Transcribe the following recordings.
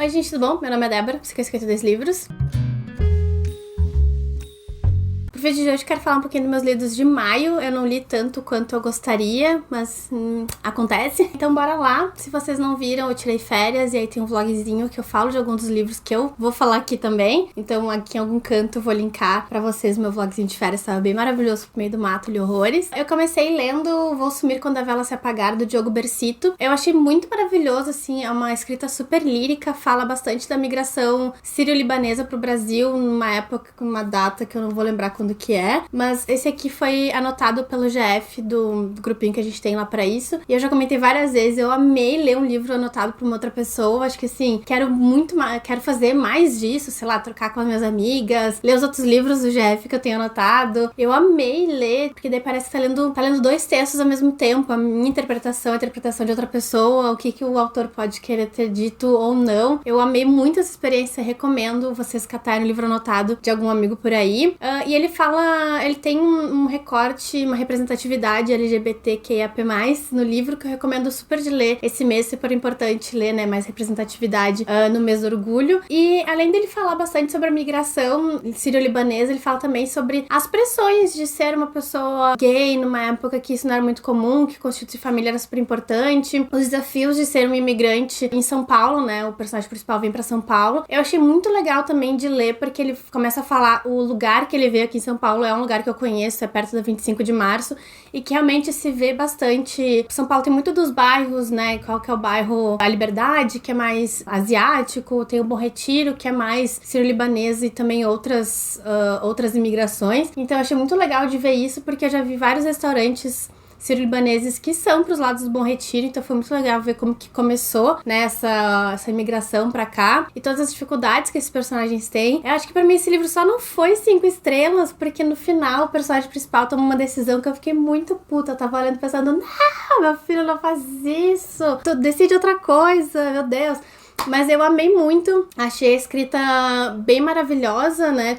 Oi gente, tudo bom? Meu nome é Débora, psicoescritora dos livros. No vídeo de hoje eu quero falar um pouquinho dos meus livros de maio. Eu não li tanto quanto eu gostaria, mas acontece. Então bora lá. Se vocês não viram, eu tirei férias e aí tem um vlogzinho que eu falo de alguns dos livros que eu vou falar aqui também. Então aqui em algum canto eu vou linkar pra vocês o meu vlogzinho de férias. Tava bem maravilhoso pro meio do mato, li horrores. Eu comecei lendo Vou Sumir Quando a Vela Se Apagar, do Diogo Bersito. Eu achei muito maravilhoso, assim, é uma escrita super lírica, fala bastante da migração sírio-libanesa pro Brasil, numa época, com uma data que eu não vou lembrar quando que é, mas esse aqui foi anotado pelo GF do grupinho que a gente tem lá pra isso, e eu já comentei várias vezes, eu amei ler um livro anotado por uma outra pessoa, acho que assim, quero fazer mais disso, sei lá, trocar com as minhas amigas, ler os outros livros do GF que eu tenho anotado. Eu amei ler, porque daí parece que tá lendo dois textos ao mesmo tempo, a minha interpretação, a interpretação de outra pessoa, o que o autor pode querer ter dito ou não. Eu amei muito essa experiência, recomendo vocês catarem um livro anotado de algum amigo por aí. E ele tem um recorte, uma representatividade LGBTQIAP+, no livro, que eu recomendo super de ler esse mês, super importante ler, né, mais representatividade no mês do orgulho. E além dele falar bastante sobre a migração sírio-libanesa, ele fala também sobre as pressões de ser uma pessoa gay numa época que isso não era muito comum, que constituir família era super importante, os desafios de ser um imigrante em São Paulo, né, o personagem principal vem pra São Paulo. Eu achei muito legal também de ler, porque ele começa a falar o lugar que ele veio aqui em São Paulo é um lugar que eu conheço, é perto da 25 de março, e que realmente se vê bastante. São Paulo tem muito dos bairros, né? Qual que é o bairro da Liberdade, que é mais asiático, tem o Bom Retiro, que é mais sírio-libanês, e também outras imigrações. Então eu achei muito legal de ver isso, porque eu já vi vários restaurantes sírio-libaneses que são pros lados do Bom Retiro, então foi muito legal ver como que começou, né, essa imigração pra cá, e todas as dificuldades que esses personagens têm. Eu acho que pra mim esse livro só não foi 5 estrelas, porque no final o personagem principal toma uma decisão que eu fiquei muito puta, eu tava olhando pensando, não, meu filho não faz isso, tu decide outra coisa, meu Deus. Mas eu amei muito, achei a escrita bem maravilhosa, né,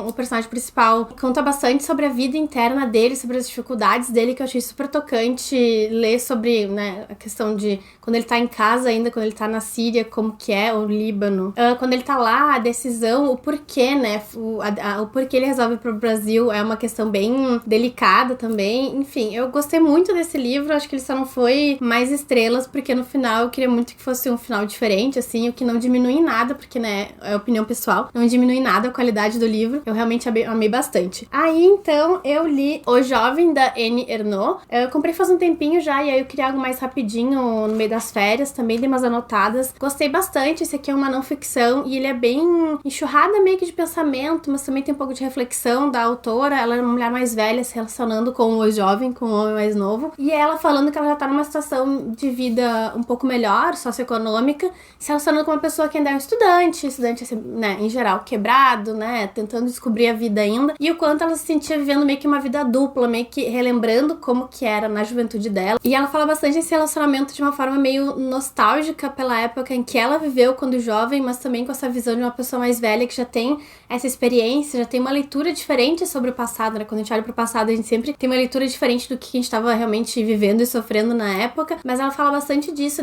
o personagem principal conta bastante sobre a vida interna dele, sobre as dificuldades dele, que eu achei super tocante ler sobre, né, a questão de quando ele tá em casa ainda, quando ele tá na Síria, como que é o Líbano, quando ele tá lá, a decisão, o porquê, né, o porquê ele resolve ir pro Brasil é uma questão bem delicada também. Enfim, eu gostei muito desse livro, acho que ele só não foi mais estrelas, porque no final eu queria muito que fosse um final diferente, assim, o que não diminui em nada, porque, né, é opinião pessoal, não diminui em nada a qualidade do livro, eu realmente amei bastante. Aí, então, eu li O Jovem, da Annie Ernaux, eu comprei faz um tempinho já, e aí eu queria algo mais rapidinho no meio das férias, também dei umas anotadas, gostei bastante, esse aqui é uma não ficção, e ele é bem enxurrada meio que de pensamento, mas também tem um pouco de reflexão da autora, ela é uma mulher mais velha se relacionando com o jovem, com o homem mais novo, e ela falando que ela já tá numa situação de vida um pouco melhor, socioeconômica, se relacionando com uma pessoa que ainda é um estudante, assim, né, em geral, quebrado, né, tentando descobrir a vida ainda, e o quanto ela se sentia vivendo meio que uma vida dupla, meio que relembrando como que era na juventude dela, e ela fala bastante desse relacionamento de uma forma meio nostálgica pela época em que ela viveu quando jovem, mas também com essa visão de uma pessoa mais velha que já tem essa experiência, já tem uma leitura diferente sobre o passado, né, quando a gente olha pro passado a gente sempre tem uma leitura diferente do que a gente estava realmente vivendo e sofrendo na época, mas ela fala bastante disso,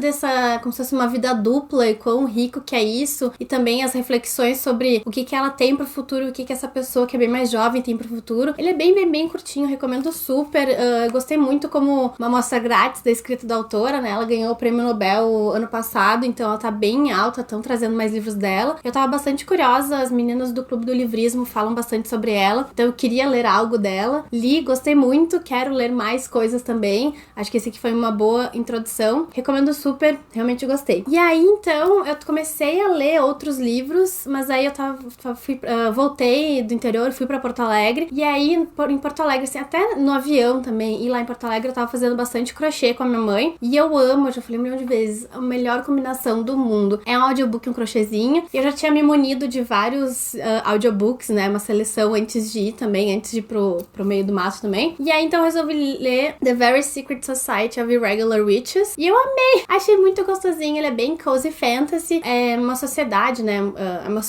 como se fosse uma vida dupla, e quão rico que é isso, e também as reflexões sobre o que ela tem pro futuro, o que essa pessoa que é bem mais jovem tem pro futuro. Ele é bem curtinho, recomendo super. Gostei muito como uma amostra grátis da escrita da autora, né, ela ganhou o prêmio Nobel ano passado, então ela tá bem alta, estão trazendo mais livros dela. Eu tava bastante curiosa, as meninas do Clube do Livrismo falam bastante sobre ela, então eu queria ler algo dela. Li, gostei muito, quero ler mais coisas também, acho que esse aqui foi uma boa introdução, recomendo super, realmente gostei. E aí, então, eu comecei a ler outros livros, mas aí eu voltei do interior, fui pra Porto Alegre, e aí em Porto Alegre, assim, até no avião também, e lá em Porto Alegre eu tava fazendo bastante crochê com a minha mãe, e eu amo, eu já falei um milhão de vezes, a melhor combinação do mundo é um audiobook e um crochêzinho, e eu já tinha me munido de vários audiobooks, né, uma seleção antes de ir também, antes de ir pro meio do mato também, e aí então eu resolvi ler The Very Secret Society of Irregular Witches, e eu amei, achei muito gostosinho, ele é bem cozy fantasy, é uma sociedade, né?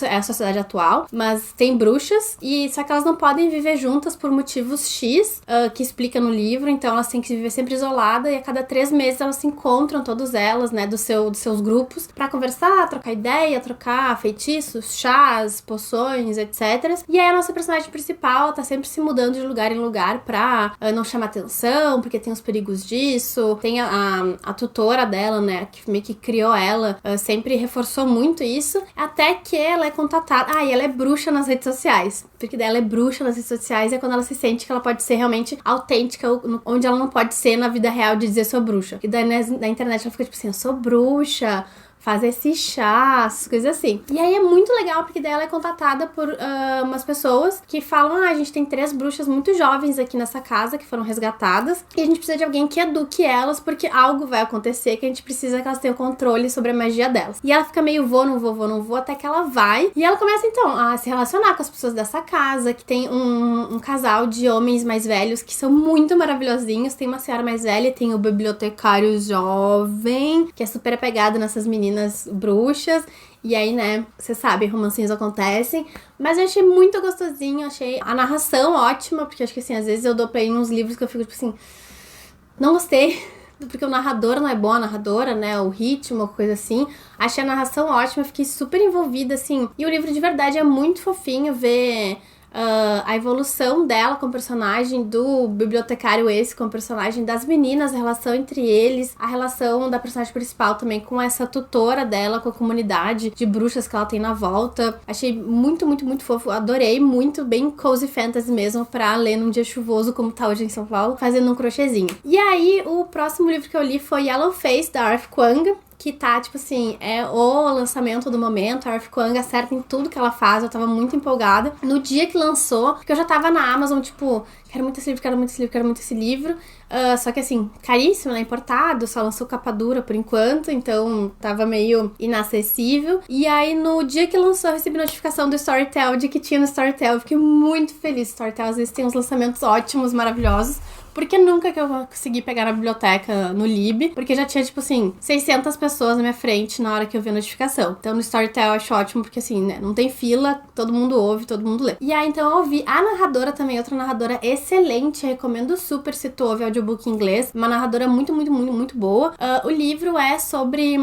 É a sociedade atual, mas tem bruxas, e só que elas não podem viver juntas por motivos X, que explica no livro, então elas têm que viver sempre isoladas, e a cada 3 meses elas se encontram, todas elas, né, dos seus grupos, pra conversar, trocar ideia, trocar feitiços, chás, poções, etc. E aí a nossa personagem principal tá sempre se mudando de lugar em lugar pra não chamar atenção, porque tem os perigos disso. Tem a tutora dela, né, que meio que criou ela, sempre reforçou muito isso, até que ela é contatada. E ela é bruxa nas redes sociais, porque daí ela é bruxa nas redes sociais, é quando ela se sente que ela pode ser realmente autêntica, onde ela não pode ser na vida real de dizer sou bruxa. E daí na internet ela fica tipo assim, eu sou bruxa, faz esse chá, coisas assim. E aí é muito legal, porque daí ela é contatada por umas pessoas que falam, a gente tem 3 bruxas muito jovens aqui nessa casa, que foram resgatadas, e a gente precisa de alguém que eduque elas, porque algo vai acontecer, que a gente precisa que elas tenham controle sobre a magia delas. E ela fica meio não vou, até que ela vai, e ela começa então a se relacionar com as pessoas dessa casa, que tem um casal de homens mais velhos, que são muito maravilhosinhos. Tem uma senhora mais velha, tem o bibliotecário jovem, que é super apegado nessas meninas bruxas, e aí, né, você sabe, romancinhos acontecem, mas eu achei muito gostosinho, achei a narração ótima, porque acho que assim, às vezes eu dou play nos livros que eu fico tipo assim, não gostei, porque o narrador não é bom, a narradora, né, o ritmo, coisa assim. Achei a narração ótima, fiquei super envolvida, assim, e o livro de verdade é muito fofinho ver a evolução dela com o personagem, do bibliotecário com o personagem das meninas, a relação entre eles, a relação da personagem principal também com essa tutora dela, com a comunidade de bruxas que ela tem na volta. Achei muito, muito, muito fofo, adorei, muito bem cozy fantasy mesmo, pra ler num dia chuvoso como tá hoje em São Paulo, fazendo um crochêzinho. E aí, o próximo livro que eu li foi Yellow Face, da R.F. Kuang, que tá, tipo assim, é o lançamento do momento. A R.F. Kuang acerta em tudo que ela faz, eu tava muito empolgada. No dia que lançou, porque eu já tava na Amazon, tipo, quero muito esse livro, quero muito esse livro, quero muito esse livro. Só que assim, caríssimo, né, importado, só lançou capa dura por enquanto, então tava meio inacessível. E aí, no dia que lançou, eu recebi notificação do Storytel, de que tinha no Storytel. Eu fiquei muito feliz. Storytel às vezes tem uns lançamentos ótimos, maravilhosos, porque nunca que eu consegui pegar na biblioteca no Lib, porque já tinha, tipo assim, 600 pessoas na minha frente na hora que eu vi a notificação. Então no Storytel eu acho ótimo, porque assim, né, não tem fila, todo mundo ouve, todo mundo lê. E aí, então eu ouvi a narradora também, outra narradora excelente, eu recomendo super se tu ouve audiobook em inglês, uma narradora muito, muito, muito, muito boa. O livro é sobre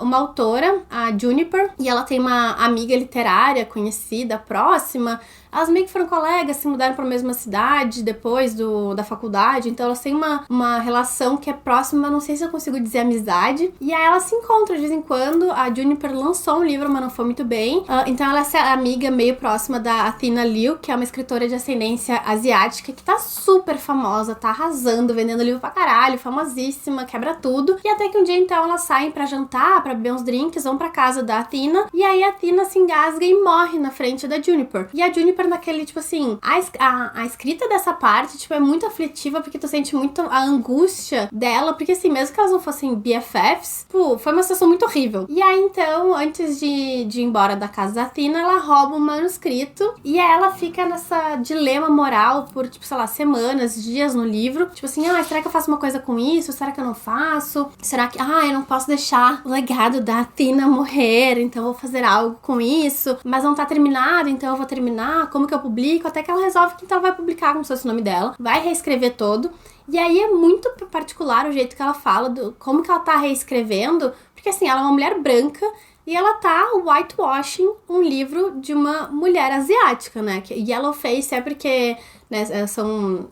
uma autora, a Juniper, e ela tem uma amiga literária conhecida, próxima. Elas meio que foram colegas, se mudaram para a mesma cidade depois da faculdade, então elas têm uma relação que é próxima, mas não sei se eu consigo dizer amizade. E aí elas se encontram de vez em quando. A Juniper lançou um livro, mas não foi muito bem. Então ela é amiga meio próxima da Athena Liu, que é uma escritora de ascendência asiática, que tá super famosa, tá arrasando, vendendo livro pra caralho, famosíssima, quebra tudo. E até que um dia, então, elas saem pra jantar, pra beber uns drinks, vão pra casa da Athena, e aí a Athena se engasga e morre na frente da Juniper. E a Juniper naquele, tipo assim, a escrita dessa parte, tipo, é muito aflitiva, porque tu sente muito a angústia dela, porque assim, mesmo que elas não fossem BFFs, pô, foi uma situação muito horrível. E aí, então, antes de ir embora da casa da Athena, ela rouba um manuscrito, e aí ela fica nessa dilema moral por, tipo, sei lá, semanas, dias no livro, tipo assim, será que eu faço uma coisa com isso? Será que eu não faço? Será que, eu não posso deixar o legado da Athena morrer, então eu vou fazer algo com isso, mas não tá terminado, então eu vou terminar, como que eu publico? Até que ela resolve que então vai publicar como se fosse o nome dela, vai reescrever todo. E aí é muito particular o jeito que ela fala, como que ela tá reescrevendo, porque assim, ela é uma mulher branca e ela tá whitewashing um livro de uma mulher asiática, né? Yellow face é porque, né, são...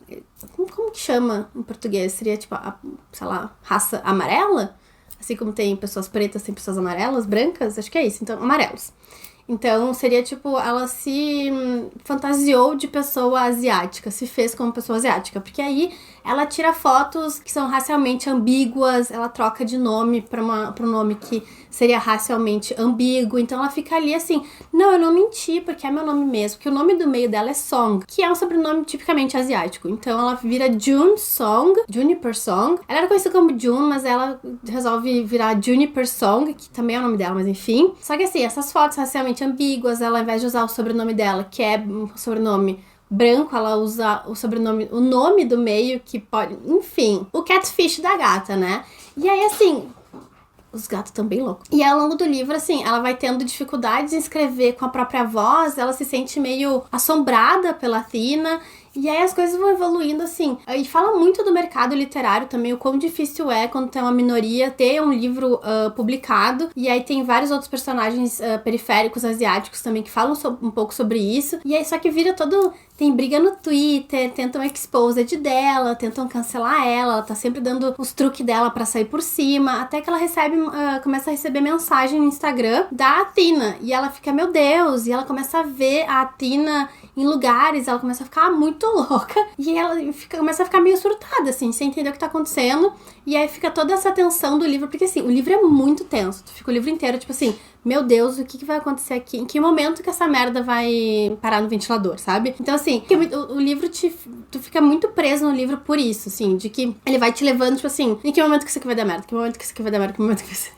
Como que chama em português? Seria tipo, sei lá, raça amarela? Assim como tem pessoas pretas, tem pessoas amarelas, brancas, acho que é isso, então, amarelos. Então, seria tipo, ela se fantasiou de pessoa asiática, se fez como pessoa asiática, porque aí ela tira fotos que são racialmente ambíguas, ela troca de nome para um nome que seria racialmente ambíguo, então ela fica ali assim, não, eu não menti, porque é meu nome mesmo, porque o nome do meio dela é Song, que é um sobrenome tipicamente asiático, então ela vira June Song, Juniper Song, ela era conhecida como June, mas ela resolve virar Juniper Song, que também é o nome dela, mas enfim, só que assim, essas fotos racialmente ambíguas, ela ao invés de usar o sobrenome dela, que é um sobrenome branco, ela usa o sobrenome, o nome do meio, que pode, enfim, o catfish da gata, né? E aí, assim, Os gatos estão bem loucos. E ao longo do livro, assim, ela vai tendo dificuldades em escrever com a própria voz, ela se sente meio assombrada pela Athena. E aí as coisas vão evoluindo, assim. E fala muito do mercado literário também, o quão difícil é quando tem uma minoria ter um livro publicado. E aí tem vários outros personagens periféricos asiáticos também que falam um pouco sobre isso. E aí só que vira todo... Tem briga no Twitter, tentam exposed dela, tentam cancelar ela tá sempre dando os truques dela pra sair por cima, até que ela começa a receber mensagem no Instagram da Athena. E ela fica, meu Deus, e ela começa a ver a Athena em lugares, ela começa a ficar muito louca e ela começa a ficar meio surtada, assim, sem entender o que tá acontecendo. E aí fica toda essa tensão do livro, porque assim, o livro é muito tenso, tu fica o livro inteiro, tipo assim, meu Deus, o que vai acontecer aqui? Em que momento que essa merda vai parar no ventilador, sabe? Então assim, o livro tu fica muito preso no livro por isso, assim, de que ele vai te levando, tipo assim, em que momento que isso aqui vai dar merda? Que momento que isso aqui vai dar merda? Que momento que isso...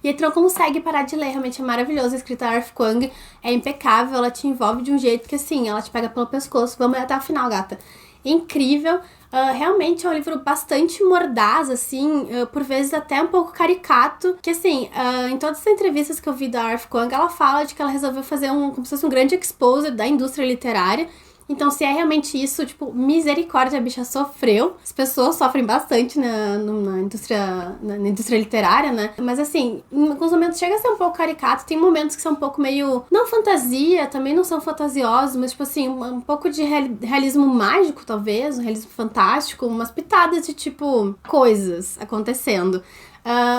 E aí tu não consegue parar de ler, realmente é maravilhoso. A escrita da Arif Kwang é impecável, ela te envolve de um jeito que assim, ela te pega pelo pescoço, vamos até o final, gata. É incrível, realmente é um livro bastante mordaz, assim, por vezes até um pouco caricato, que assim, em todas as entrevistas que eu vi da Arif Kwang, ela fala de que ela resolveu fazer como se fosse um grande exposure da indústria literária. Então, se é realmente isso, tipo, misericórdia, a bicha sofreu. As pessoas sofrem bastante na indústria literária, né? Mas, assim, em alguns momentos chega a ser um pouco caricato. Tem momentos que são um pouco meio... Não fantasia, também não são fantasiosos, mas, tipo assim, um pouco de realismo mágico, talvez. Um realismo fantástico. Umas pitadas de, tipo, coisas acontecendo.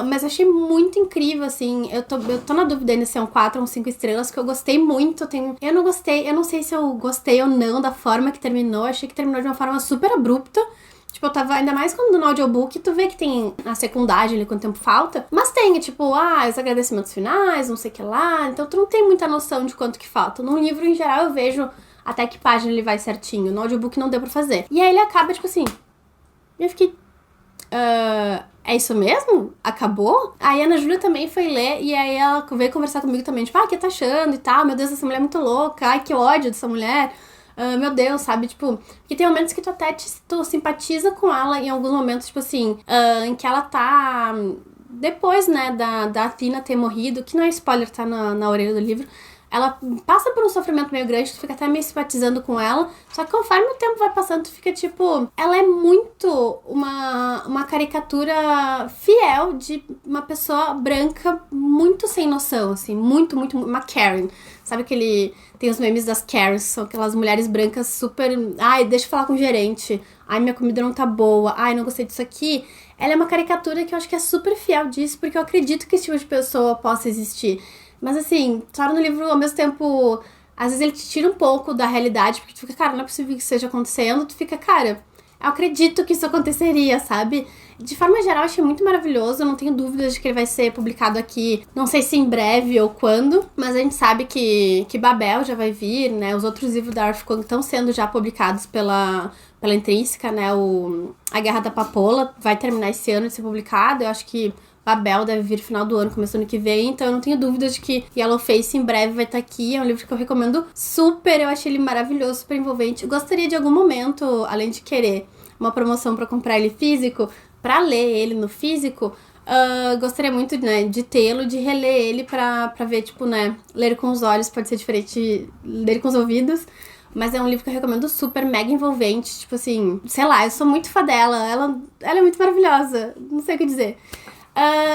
Mas eu achei muito incrível, assim, eu tô na dúvida ainda se é um 4 ou um 5 estrelas, que eu gostei muito, eu não sei se eu gostei ou não da forma que terminou, achei que terminou de uma forma super abrupta, tipo, eu tava, ainda mais quando no audiobook, tu vê que tem a secundagem ali, quanto tempo falta, mas tem, tipo, os agradecimentos finais, não sei o que lá, então tu não tem muita noção de quanto que falta. No livro, em geral, eu vejo até que página ele vai certinho, no audiobook não deu pra fazer. E aí ele acaba, tipo assim, eu fiquei... é isso mesmo? Acabou? Aí a Ana Júlia também foi ler, e aí ela veio conversar comigo também, tipo, o que tá achando e tal, meu Deus, essa mulher é muito louca, ai, que ódio dessa mulher, meu Deus, sabe, tipo, porque tem momentos que tu até tu simpatiza com ela, em alguns momentos, tipo assim, em que ela tá, depois, né, da Athena ter morrido, que não é spoiler, tá na orelha do livro, ela passa por um sofrimento meio grande, tu fica até meio simpatizando com ela, só que conforme o tempo vai passando, tu fica tipo... Ela é muito uma caricatura fiel de uma pessoa branca muito sem noção, assim, muito, uma Karen. Sabe aquele... Tem os memes das Karens, são aquelas mulheres brancas super... Ai, deixa eu falar com o gerente. Ai, minha comida não tá boa. Ai, não gostei disso aqui. Ela é uma caricatura que eu acho que é super fiel disso, porque eu acredito que esse tipo de pessoa possa existir. Mas assim, torna o livro ao mesmo tempo... Às vezes ele te tira um pouco da realidade, porque tu fica, cara, não é possível que isso esteja acontecendo. Tu fica, cara, eu acredito que isso aconteceria, sabe? De forma geral, eu achei muito maravilhoso. Eu não tenho dúvidas de que ele vai ser publicado aqui. Não sei se em breve ou quando, mas a gente sabe que Babel já vai vir, né? Os outros livros da Arif Kwang estão sendo já publicados pela Intrínseca, né? A Guerra da Papoula vai terminar esse ano de ser publicado. Eu acho que Babel deve vir no final do ano, começando ano que vem, então eu não tenho dúvida de que Yellowface em breve vai estar aqui. É um livro que eu recomendo super, eu achei ele maravilhoso, super envolvente. Eu gostaria de algum momento, além de querer uma promoção pra comprar ele físico, pra ler ele no físico, gostaria muito, né, de tê-lo, de reler ele pra ver, tipo, né, ler com os olhos pode ser diferente de ler com os ouvidos. Mas é um livro que eu recomendo super, mega envolvente, tipo assim, sei lá, eu sou muito fã dela, ela é muito maravilhosa, não sei o que dizer.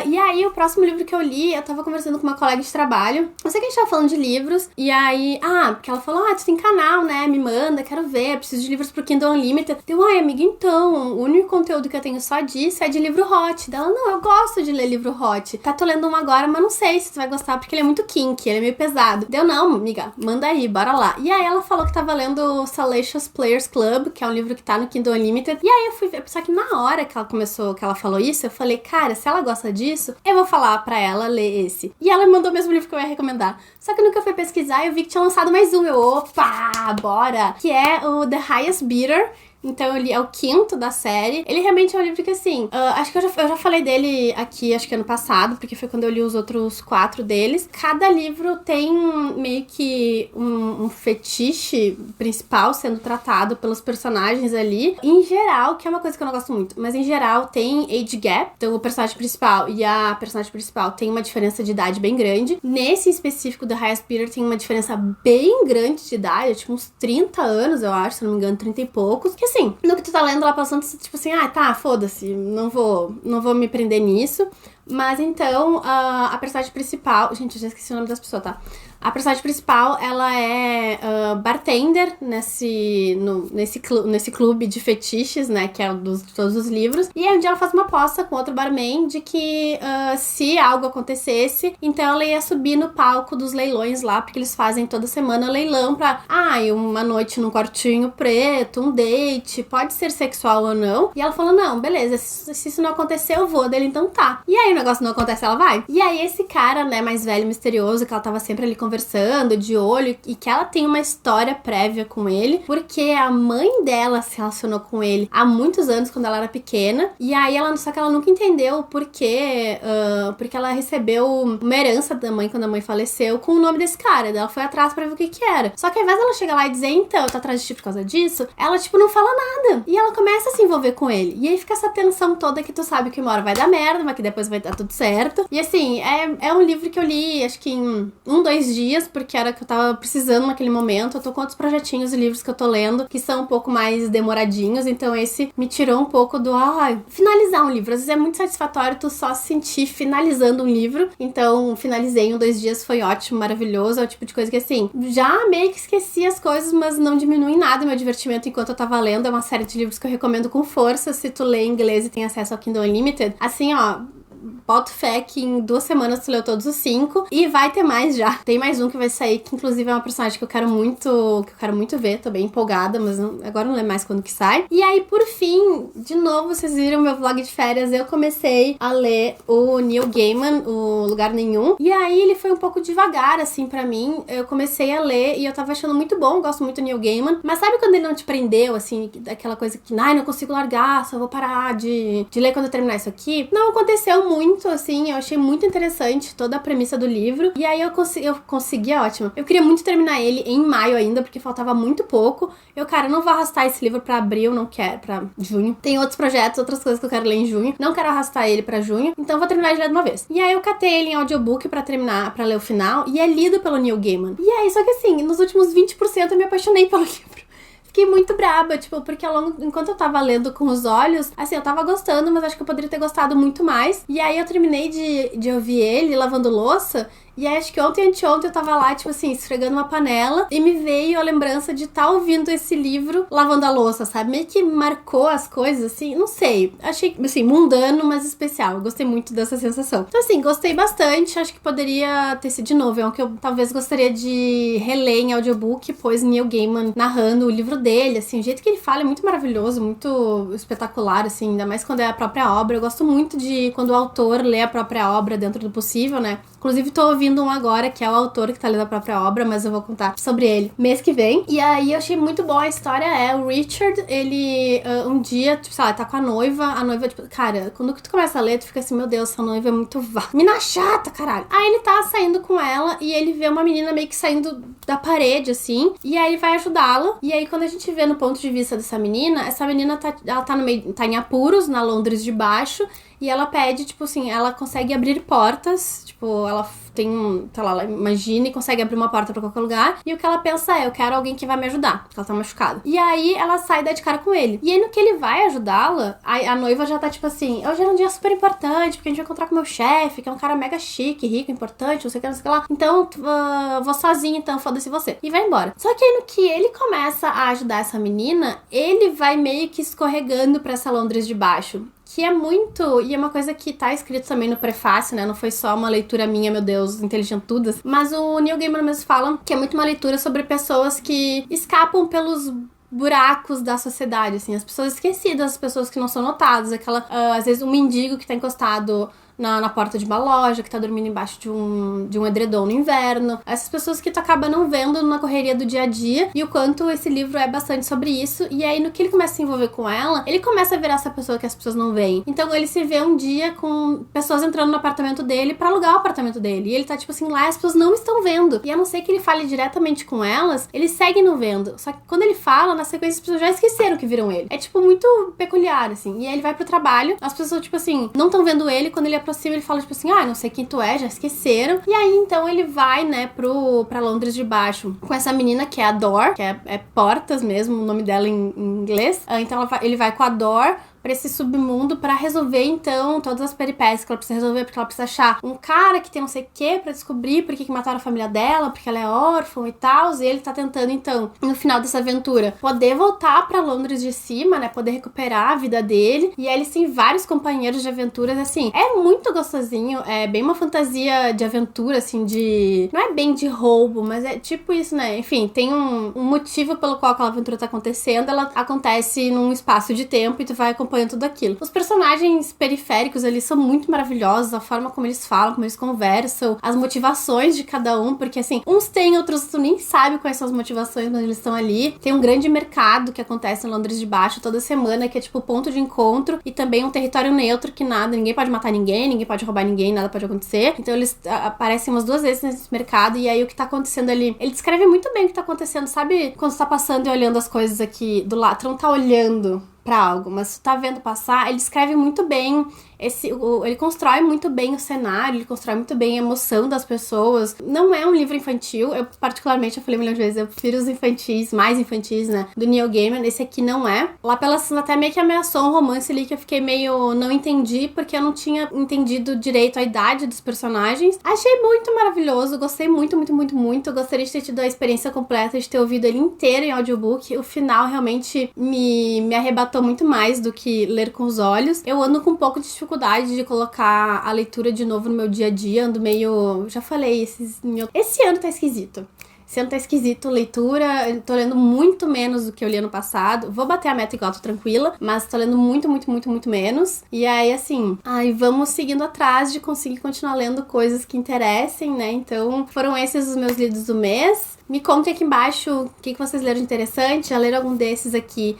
E aí, o próximo livro que eu li, eu tava conversando com uma colega de trabalho. Eu sei que a gente tava falando de livros. E aí, porque ela falou, tu tem canal, né? Me manda, quero ver, preciso de livros pro Kindle Unlimited. Eu, amiga, então, o único conteúdo que eu tenho só disso é de livro hot. Dela, não, eu gosto de ler livro hot. Tô lendo um agora, mas não sei se tu vai gostar, porque ele é muito kinky, ele é meio pesado. Deu, não, amiga, manda aí, bora lá. E aí, ela falou que tava lendo Salacious Players Club, que é um livro que tá no Kindle Unlimited. E aí, eu fui ver, só que na hora que ela falou isso, eu falei, cara, se ela gosta disso, eu vou falar pra ela ler esse. E ela me mandou o mesmo livro que eu ia recomendar. Só que nunca fui pesquisar e eu vi que tinha lançado mais um. Eu, opa, bora! Que é o The Highest Bidder. Então eu li, é o quinto da série. Ele realmente é um livro que, assim, acho que eu já falei dele aqui, acho que ano passado, porque foi quando eu li os outros 4 deles. Cada livro tem meio que um fetiche principal sendo tratado pelos personagens ali. Em geral, que é uma coisa que eu não gosto muito, mas em geral tem age gap. Então o personagem principal e a personagem principal tem uma diferença de idade bem grande. Nesse em específico do Highest Bidder tem uma diferença bem grande de idade, tipo uns 30 anos, eu acho, se não me engano, 30 e poucos. Que assim, no que tu tá lendo lá passando, tipo assim, tá, foda-se, não vou me prender nisso. Mas então, a personagem principal... Gente, eu já esqueci o nome das pessoas, tá? A personagem principal, ela é bartender nesse clube de fetiches, né? Que é o de todos os livros. E aí um dia ela faz uma aposta com outro barman de que se algo acontecesse, então ela ia subir no palco dos leilões lá, porque eles fazem toda semana leilão pra... uma noite num quartinho preto, um date, pode ser sexual ou não. E ela falou, não, beleza, se isso não acontecer, eu vou. Dele, então tá. E aí o negócio não acontece, ela vai. E aí esse cara, né, mais velho, misterioso, que ela tava sempre ali conversando, de olho, e que ela tem uma história prévia com ele, porque a mãe dela se relacionou com ele há muitos anos, quando ela era pequena, e aí só que ela nunca entendeu o porquê, porque ela recebeu uma herança da mãe quando a mãe faleceu com o nome desse cara, daí ela foi atrás pra ver o que era. Só que ao invés dela chegar lá e dizer, então, eu tô atrás de ti por causa disso, ela, tipo, não fala nada. E ela começa a se envolver com ele. E aí fica essa tensão toda que tu sabe que uma hora vai dar merda, mas que depois vai dar tudo certo. E assim, é um livro que eu li, acho que em 2 dias, porque era que eu tava precisando naquele momento. Eu tô com outros projetinhos e livros que eu tô lendo, que são um pouco mais demoradinhos, então esse me tirou um pouco do, finalizar um livro. Às vezes é muito satisfatório tu só se sentir finalizando um livro. Então, finalizei em 2 dias, foi ótimo, maravilhoso. É o tipo de coisa que, assim, já meio que esqueci as coisas, mas não diminui em nada o meu divertimento enquanto eu tava lendo. É uma série de livros que eu recomendo com força, se tu lê em inglês e tem acesso ao Kindle Unlimited. Assim, boto fé que em 2 semanas tu leu todos os 5 e vai ter mais já. Tem mais um que vai sair, que inclusive é uma personagem que eu quero muito ver, tô bem empolgada, mas agora não lembro mais quando que sai. E aí, por fim, de novo, vocês viram meu vlog de férias, eu comecei a ler o Neil Gaiman, o Lugar Nenhum, e aí ele foi um pouco devagar, assim, pra mim. Eu comecei a ler e eu tava achando muito bom, gosto muito do Neil Gaiman, mas sabe quando ele não te prendeu, assim, daquela coisa que, não consigo largar, só vou parar de ler quando eu terminar isso aqui? Não aconteceu muito, assim, eu achei muito interessante toda a premissa do livro, e aí eu consegui, é ótimo. Eu queria muito terminar ele em maio ainda, porque faltava muito pouco. Cara, eu não vou arrastar esse livro pra abril, não quero, pra junho. Tem outros projetos, outras coisas que eu quero ler em junho, não quero arrastar ele pra junho, então vou terminar de ler de uma vez. E aí eu catei ele em audiobook pra terminar, pra ler o final, e é lido pelo Neil Gaiman. E aí, só que assim, nos últimos 20% eu me apaixonei pelo livro. Fiquei muito braba, tipo, porque enquanto eu tava lendo com os olhos, assim, eu tava gostando, mas acho que eu poderia ter gostado muito mais. E aí eu terminei de ouvir ele lavando louça, e aí acho que ontem, anteontem, eu tava lá, tipo assim, esfregando uma panela, e me veio a lembrança de estar ouvindo esse livro lavando a louça, sabe? Meio que marcou as coisas, assim, não sei. Achei, assim, mundano, mas especial. Eu gostei muito dessa sensação. Então, assim, gostei bastante. Acho que poderia ter sido de novo. É um que eu talvez gostaria de reler em audiobook, pois Neil Gaiman narrando o livro dele, assim, o jeito que ele fala é muito maravilhoso, muito espetacular, assim, ainda mais quando é a própria obra. Eu gosto muito de quando o autor lê a própria obra dentro do possível, né? Inclusive, tô ouvindo um agora, que é o autor que tá lendo a própria obra, mas eu vou contar sobre ele mês que vem. E aí, eu achei muito boa a história. O Richard, ele, um dia, tipo, sei lá, tá com a noiva, tipo, cara, quando tu começa a ler, tu fica assim, meu Deus, essa noiva é muito mina chata, caralho. Aí ele tá saindo com ela e ele vê uma menina meio que saindo da parede, assim, e aí ele vai ajudá-la. E aí, quando a gente vê no ponto de vista dessa menina, ela tá no meio, tá em apuros, na Londres de baixo, e ela pede, tipo assim, ela consegue abrir portas, tipo, ela tem, sei lá, ela imagina e consegue abrir uma porta pra qualquer lugar, e o que ela pensa eu quero alguém que vai me ajudar, porque ela tá machucada. E aí, ela sai e dá de cara com ele. E aí, no que ele vai ajudá-la, a noiva já tá, tipo assim, hoje era um dia super importante, porque a gente vai encontrar com o meu chefe, que é um cara mega chique, rico, importante, não sei o que, não sei o que lá. Então, vou sozinha, então, foda-se você. E vai embora. Só que aí, no que ele começa a ajudar essa menina, ele vai meio que escorregando pra essa Londres de baixo. Que é muito... E é uma coisa que tá escrito também no prefácio, né? Não foi só uma leitura minha, meu Deus, inteligentudas. Mas o Neil Gaiman mesmo fala que é muito uma leitura sobre pessoas que escapam pelos buracos da sociedade, assim. As pessoas esquecidas, as pessoas que não são notadas. Às vezes um mendigo que tá encostado na porta de uma loja, que tá dormindo embaixo de um edredom no inverno. Essas pessoas que tu acaba não vendo na correria do dia a dia, e o quanto esse livro é bastante sobre isso. E aí, no que ele começa a se envolver com ela, ele começa a virar essa pessoa que as pessoas não veem. Então, ele se vê um dia com pessoas entrando no apartamento dele pra alugar o apartamento dele. E ele tá, tipo assim, lá as pessoas não estão vendo. E a não ser que ele fale diretamente com elas, ele segue não vendo. Só que quando ele fala, na sequência, as pessoas já esqueceram que viram ele. É, tipo, muito peculiar, assim. E aí ele vai pro trabalho, as pessoas, tipo assim, não estão vendo ele. Quando ele aproxima, ele fala, tipo assim, não sei quem tu é, já esqueceram. E aí, então, ele vai, né, pra Londres de Baixo com essa menina que é a Dor, que é Portas mesmo, o nome dela em inglês. Então, ele vai com a Dor pra esse submundo pra resolver, então, todas as peripécias que ela precisa resolver, porque ela precisa achar um cara que tem não sei o que pra descobrir por que mataram a família dela, porque ela é órfã e tal, e ele tá tentando, então, no final dessa aventura, poder voltar pra Londres de cima, né, poder recuperar a vida dele, e aí eles têm vários companheiros de aventuras, assim, é muito gostosinho, é bem uma fantasia de aventura, assim, não é bem de roubo, mas é tipo isso, né, enfim, tem um motivo pelo qual aquela aventura tá acontecendo, ela acontece num espaço de tempo e tu vai acompanhando tudo aquilo. Os personagens periféricos ali são muito maravilhosos, a forma como eles falam, como eles conversam, as motivações de cada um, porque assim, uns têm, outros tu nem sabe quais são as motivações quando eles estão ali. Tem um grande mercado que acontece em Londres de Baixo toda semana, que é tipo ponto de encontro, e também um território neutro que ninguém pode matar ninguém pode roubar ninguém, nada pode acontecer. Então eles aparecem umas 2 vezes nesse mercado, e aí o que tá acontecendo ali, ele descreve muito bem o que tá acontecendo, sabe? Quando tu tá passando e olhando as coisas aqui do lado, tu não tá olhando pra algo, mas tu tá vendo passar, ele descreve muito bem ele constrói muito bem o cenário, ele constrói muito bem a emoção das pessoas. Não é um livro infantil, eu particularmente, eu falei 1 milhão de vezes, eu prefiro os infantis, mais infantis, né, do Neil Gaiman. Esse aqui não é. Lá pelas até meio que ameaçou um romance ali que eu fiquei meio, não entendi, porque eu não tinha entendido direito a idade dos personagens. Achei muito maravilhoso, gostei muito, muito, muito, muito. Gostaria de ter tido a experiência completa, de ter ouvido ele inteiro em audiobook. O final realmente me arrebatou muito mais do que ler com os olhos. Eu ando com um pouco de dificuldade de colocar a leitura de novo no meu dia a dia, ando meio... Já falei, esse ano tá esquisito. Esse ano tá esquisito, leitura, eu tô lendo muito menos do que eu li ano passado. Vou bater a meta igual, tô tranquila, mas tô lendo muito, muito, muito, muito menos. E aí, assim, vamos seguindo atrás de conseguir continuar lendo coisas que interessem, né? Então, foram esses os meus lidos do mês. Me contem aqui embaixo o que vocês leram de interessante. Já leram algum desses aqui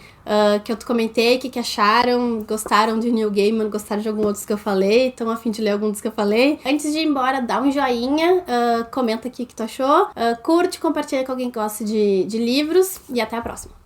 que eu comentei? O que acharam? Gostaram de Neil Gaiman? Gostaram de algum outros que eu falei? Estão a fim de ler algum dos que eu falei? Antes de ir embora, dá um joinha, comenta aqui o que tu achou, curte, compartilha com alguém que gosta de livros e até a próxima.